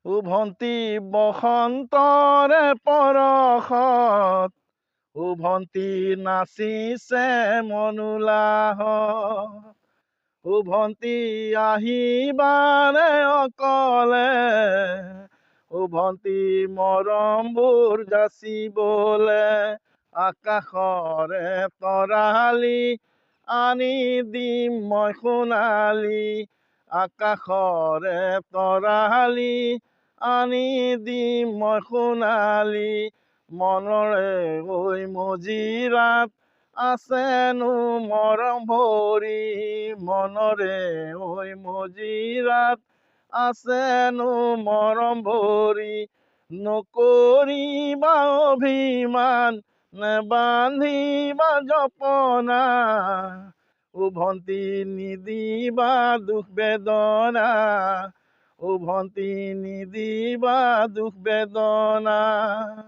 উভন্তি বসন্তৰে পৰশত, উভন্তি নাচিছে মনোলাহত। উভন্তি আহিবাৰে অকলে, উভন্তি মৰমবোৰ যাচিবলে। আকাশৰে তৰালি আনি দিম মই সোণালী, আকাশৰে তৰালি আনি দিম মই সোণালী। মনৰে ঐ মজিৰাত আছেনো মৰম ভৰি, মনৰে ঐ মজিৰাত আছেনো মৰম ভৰি। নকৰিবা অভিমান, নেবান্ধিবা জপনা, উভন্তি নিদিবা দুখ বেদনা, উভন্তি নিদিবা দুখ বেদনা।